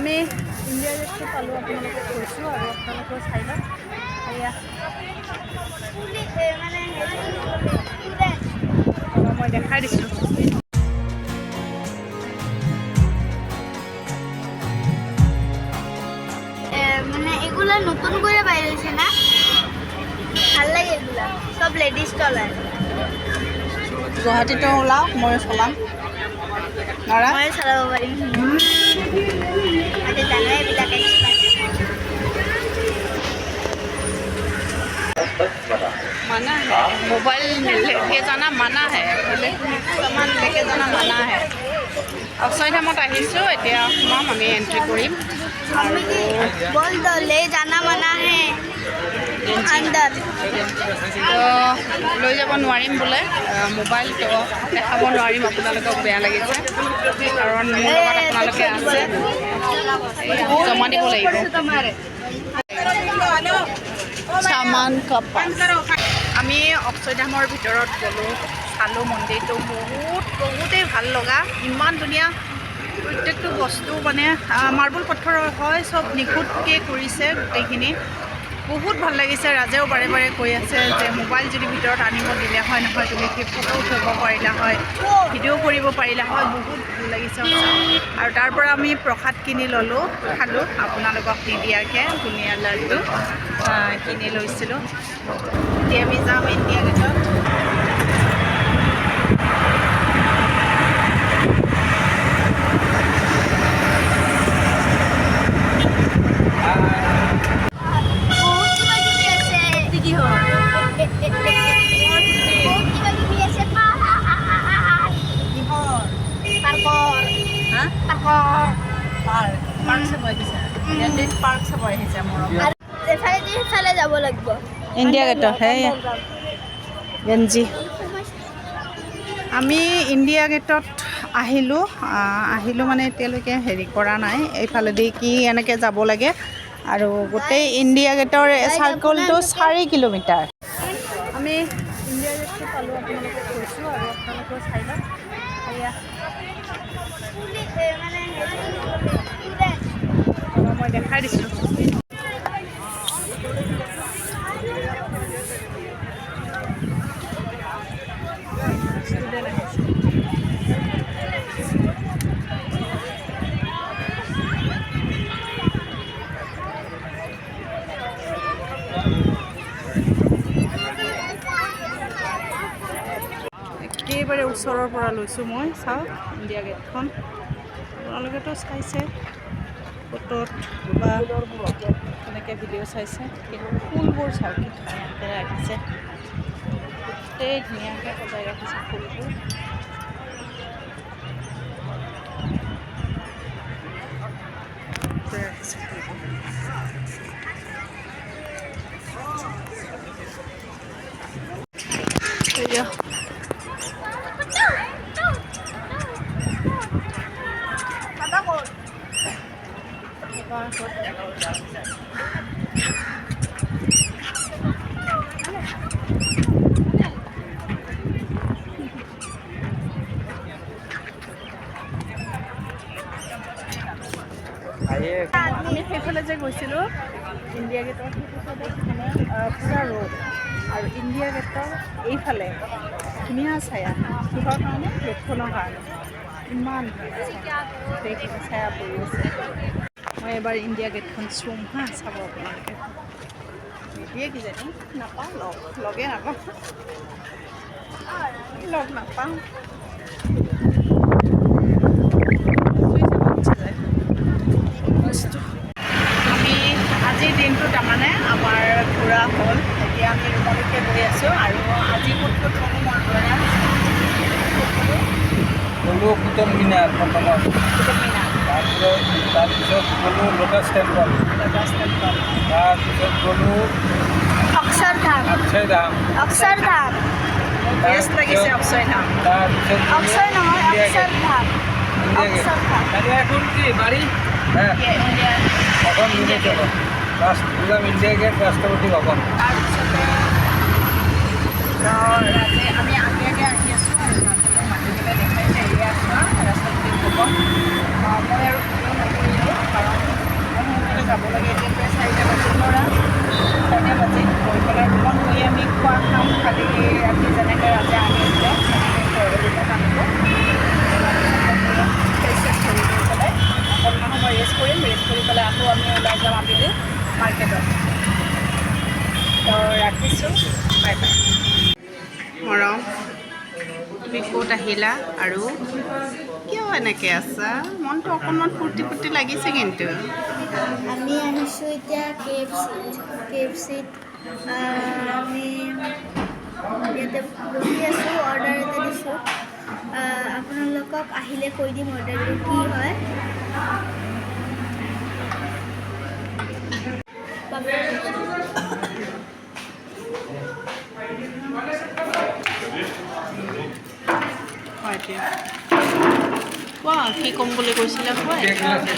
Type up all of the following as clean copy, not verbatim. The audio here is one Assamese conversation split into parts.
আমি ইণ্ডিয়া গেটটো পালোঁ, আপোনালোকক কৈছোঁ আৰু আপোনালোকেও চাই লওক। এয়া মই দেখাই দিছোঁ। মানে এগুলা নতুন করে বাইরে হয়েছে না, ভাল লাগে এগুলা, সব লেডিস টলার। গুৱাহাটীতো ওলাও, মই চলাম। মই চলাব পাৰিম, তাতে জানো এইবিলাক এক্সপাৰ্ট। मना है, मोबाइल लेके जाना मना है, सामान लेके जाना मना है। অক্ষয়ধামত আহিছোঁ, এতিয়া সোমাম, আমি এণ্ট্ৰি কৰিম। বল দো লে জানা মানা হে আন্দাৰ। লৈ যাব নোৱাৰিম বোলে, মোবাইলটো দেখাব নোৱাৰিম, আপোনালোকক বেয়া লাগিছে, কাৰণ মোৰ লগত আপোনালোকে আছে, জমা দিব লাগিব। চামান কাপা আমি অক্ষয়ধামৰ ভিতৰত গ'লোঁ, চালোঁ মন্দিৰটো, বহুতেই ভাল লগা, ইমান ধুনীয়া। প্ৰত্যেকটো বস্তু মানে মাৰ্বল পথৰৰ হয়, চব নিখুঁতকৈ কৰিছে গোটেইখিনি, বহুত ভাল লাগিছে। ৰাজেও বাৰে বাৰে কৈ আছে যে মোবাইল যদি ভিতৰত আনিব দিলে হয় নহয়, তুমি সেই ফটো উঠিব পাৰিলা হয়, ভিডিঅ' কৰিব পাৰিলা হয়, বহুত ভাল লাগিছে। আৰু তাৰ পৰা আমি প্ৰসাদ কিনি ল'লোঁ, খালোঁ, আপোনালোকক নিদিয়াকৈ ধুনীয়া লাড্ডু কিনি লৈছিলোঁ। এতিয়া আমি যাম ইণ্ডিয়া গেটত। কি হ'ল? যাব লাগিব ইণ্ডিয়া গেটত গেঞ্জি। আমি ইণ্ডিয়া গেটত আহিলোঁ মানে এতিয়ালৈকে হেৰি কৰা নাই, এইফালেদি কি এনেকৈ যাব লাগে, আৰু গোটেই ইণ্ডিয়া গেটৰ চাৰ্কলটো 4 কিলোমিটাৰ। আমি ইণ্ডিয়া গেটটো পালোঁ, আপোনালোকক কৈছোঁ আৰু আপোনালোকেও চাই লওক। এয়া মই দেখাই দিছোঁ। একেবাৰে ওচৰৰ পৰা লৈছোঁ মই, চাওক ইণ্ডিয়া গেটখন, আপোনালোকেতো চাইছে ফটোত বা তেনেকৈ ভিডিঅ' চাইছে, কিন্তু ফুলবোৰ চাওক কি ধুনীয়াকৈ ৰাখিছে, গোটেই ধুনীয়াকৈ সজাই ৰাখিছে ফুলবোৰ। আমি সেইফালে যে গৈছিলোঁ ইণ্ডিয়া গেটৰ সেইফালে পূৰা ৰ'দ, আৰু ইণ্ডিয়া গেটৰ এইফালে ধুনীয়া ছায়া, কিহৰ কাৰণে? ৰ'দখনৰ কাৰণে, ইমান গোটেইখিনি ছায়া পৰি আছে। মই এবাৰ ইণ্ডিয়া গেটখন চুম হা, চাব আপোনালোকে, নিদিয়ে কিজানি, নাপাওঁ, লগে নাপাওঁ, লগ নাপাওঁ। আমি আজিৰ দিনটো তাৰমানে আমাৰ ঘূৰা হ'ল, এতিয়া আমি ৰুমলৈকে গৈ আছোঁ। আৰু আজি ক'ত ক'ত গ'লোঁ মই ঘূৰা গ'লোঁ কুতুব মিনাৰ প্ৰথমত, কুতুব মিনাৰ, তাৰপিছত গ'লোঁ লোটাছ টেম্পল, তাৰপিছত গ'লোঁ অক্ষৰধাম। অক্ষয়ধাম, বেষ্ট লাগিছে অক্ষয়ধাম। তাৰপিছত অক্ষয় নহয়, অক্ষৰধাম। এখন কি বাড়ি? হ্যাঁ, এখন ইন্ডিয়া গেট ৰাষ্ট্ৰপতি ভবন। তাৰপিছতে ৰাজে আমি আগে আগে আহি আছোঁ, আৰু মানুহবিলাক মাতিবলৈ দেখাইছে, এয়া আছোঁ ৰাষ্ট্ৰপতি ভৱন। মই আৰু ভিডিঅ' নকৰিলোঁ, কাৰণ সময় ৰেষ্ট কৰিম, ৰেষ্ট কৰি পেলাই আকৌ আমি ওলাই যাম আবেলি মাৰ্কেটত। তো ৰাখিছোঁ, বাই বাই। মৰম, তুমি ক'ত আহিলা আৰু কিয় এনেকৈ আছা? মনটো অকণমান ফূৰ্তি ফূৰ্তি লাগিছে কিন্তু। আমি আহিছোঁ এতিয়া KFC-ত আমি ইয়াতে বহি আছোঁ, অৰ্ডাৰ এটা দিছোঁ। আপোনালোকক আহিলে কৈ দিম অৰ্ডাৰটো কি হয়। হয় দিয়া, কোৱা কি ক'ম বুলি কৈছিলা? কোৱা। কেক গ্লাস 65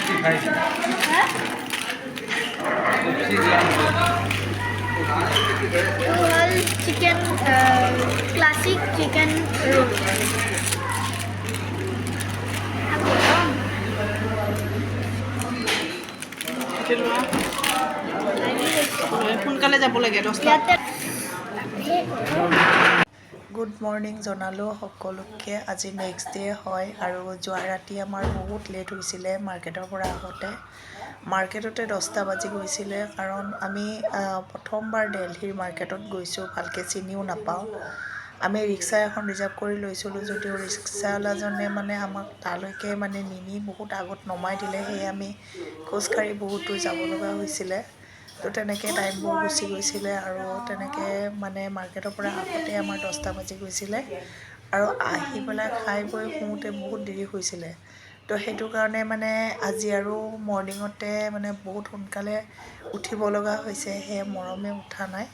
এইটো হ'ল চিকেন ক্লাছিক চিকেন ৰোল। সোনকালে যাব লাগে 10টা। ইয়াতে গুড মৰ্ণিং জনালোঁ সকলোকে। আজি নেক্সট ডে হয় আৰু যোৱা ৰাতি আমাৰ বহুত লেট হৈছিলে মাৰ্কেটৰ পৰা আহোঁতে। মাৰ্কেটতে 10টা বাজি গৈছিলে, কাৰণ আমি প্ৰথমবাৰ দিল্লীৰ মাৰ্কেটত গৈছোঁ, ভালকৈ চিনিও নাপাওঁ। আমি ৰিক্সা এখন ৰিজাৰ্ভ কৰি লৈছিলোঁ, যদিও ৰিক্সাৱালাজনে মানে আমাক তালৈকে মানে নিনি বহুত আগত নমাই দিলে। সেয়ে আমি খোজকাঢ়ি বহুত দূৰ যাব লগা হৈছিলে। তো তেনেকৈ টাইমবোৰ গুচি গৈছিলে আৰু তেনেকৈ মানে মাৰ্কেটৰ পৰা আহোঁতে আমাৰ 10টা বাজি গৈছিলে আৰু আহি পেলাই খাই বৈ শুওঁতে বহুত দেৰি হৈছিলে। তো সেইটো কাৰণে মানে আজি আৰু মৰ্ণিঙতে মানে বহুত সোনকালে উঠিব লগা হৈছে। সেয়ে মৰমে উঠা নাই।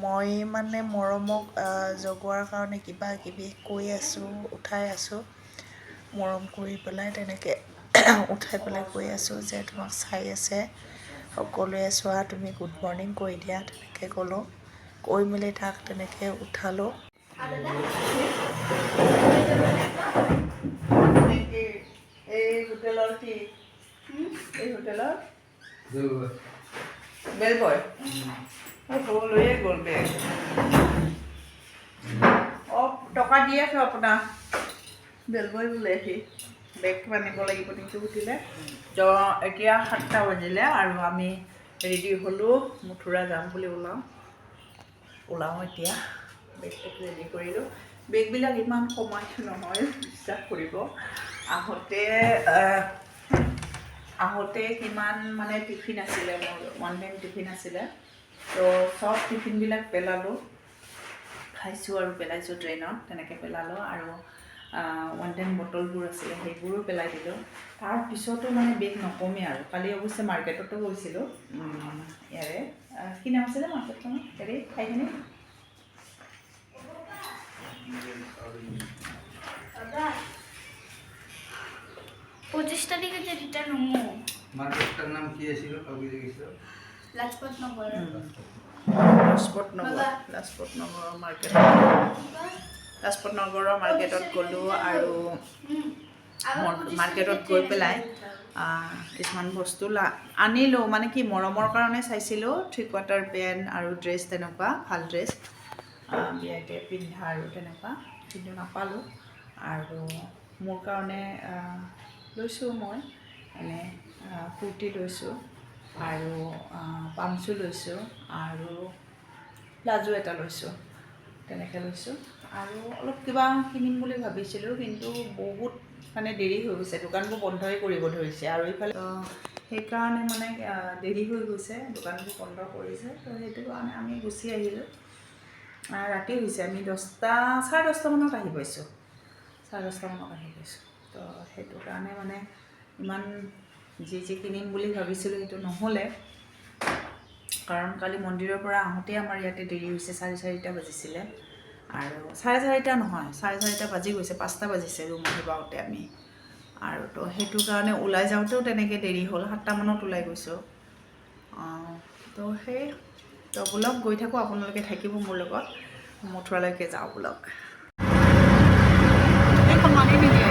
মই মানে মৰমক জগোৱাৰ কাৰণে কিবা কিবি কৈ আছোঁ, উঠাই আছোঁ। মৰম কৰি পেলাই তেনেকৈ উঠাই পেলাই কৈ আছোঁ যে তোমাক চাই আছে সকলোৱে, চোৱা তুমি গুড মৰ্ণিং কৈ দিয়া। তেনেকৈ ক'লোঁ, কৈ মেলি তাক তেনেকৈ উঠালোঁ। এই হোটেলৰ কি? এই হোটেলৰ বেল বয় লৈয়ে গ'ল বেগ। অঁ, টকা দি আছোঁ আপোনাক। বেল বয় বোলে সি বেগ আনিব লাগিব নেকি সুধিলে। তো এতিয়া 7টা বাজিলে আৰু আমি ৰেডি হ'লোঁ, মথুৰা যাম বুলি ওলাওঁ এতিয়া। বেগটো ৰেডি কৰিলোঁ। বেগবিলাক ইমান কমাই নহয়, বিশ্বাস কৰিব। আহোঁতে কিমান মানে টিফিন আছিলে, মোৰ 1 টাইম টিফিন আছিলে। তো চব টিফিনবিলাক পেলালোঁ, খাইছোঁ আৰু পেলাইছোঁ ট্ৰেইনত, তেনেকৈ পেলালোঁ। আৰু 1 টাইম বটলবোৰ আছিলে সেইবোৰো পেলাই দিলোঁ। তাৰপিছতো মানে বেগ নকমে আৰু। কালি অৱশ্যে মাৰ্কেটতো গৈছিলোঁ, ইয়াৰে কি নাম আছিলে মাৰ্কেটখন, হেৰি ঠাইখিনি? 25 তাৰিখে যে ৰিটাৰ্ণ হমো। মাৰ্কেটটাৰ নাম কি ছিল? কাউকে গেছিল লাজপত নগৰ। লাজপত নগৰৰ মাৰ্কেটত গ'লোঁ আৰু মাৰ্কেটত গৈ পেলাই কিছুমান বস্তু আনিলোঁ। মানে কি মৰমৰ কাৰণে চাইছিলোঁ, 3/4 পেণ্ট আৰু ড্ৰেছ, তেনেকুৱা ভাল ড্ৰেছ বিয়াতে পিন্ধা আৰু তেনেকুৱা, কিন্তু নাপালোঁ। আৰু মোৰ কাৰণে লৈছোঁ মই এনে কুৰ্তি লৈছোঁ আৰু পামচু লৈছোঁ আৰু প্লাজো এটা লৈছোঁ, তেনেকৈ লৈছোঁ। আৰু অলপ কিবা কিনিম বুলি ভাবিছিলোঁ, কিন্তু বহুত মানে দেৰি হৈ গৈছে, দোকানবোৰ বন্ধই কৰিব ধৰিছে। আৰু এইফালে সেইকাৰণে মানে দেৰি হৈ গৈছে, দোকানবোৰ বন্ধ কৰিছে। তো সেইটো কাৰণে আমি গুচি আহিলোঁ। ৰাতি হৈছে, আমি 10টা, 10:30 মানত আহি পাইছোঁ, 10:30 মানত আহি পাইছোঁ। তো সেইটো কাৰণে মানে ইমান যি কিনিম বুলি ভাবিছিলোঁ সেইটো নহ'লে, কাৰণ কালি মন্দিৰৰ পৰা আহোঁতে আমাৰ ইয়াতে দেৰি হৈছে, 4:30 বাজিছিলে। আৰু 4:30 নহয়, 4:30 বাজি গৈছে, 5টা বাজিছে ৰুম আহি পাওঁতে আমি। আৰু তো সেইটো কাৰণে ওলাই যাওঁতেও তেনেকৈ দেৰি হ'ল, 7টা মানত ওলাই গৈছোঁ। তো বোলক গৈ থাকোঁ, আপোনালোকে থাকিব মোৰ লগত, মথুৰালৈকে যাওঁ বোলক। এইখন মানি নিদিয়ে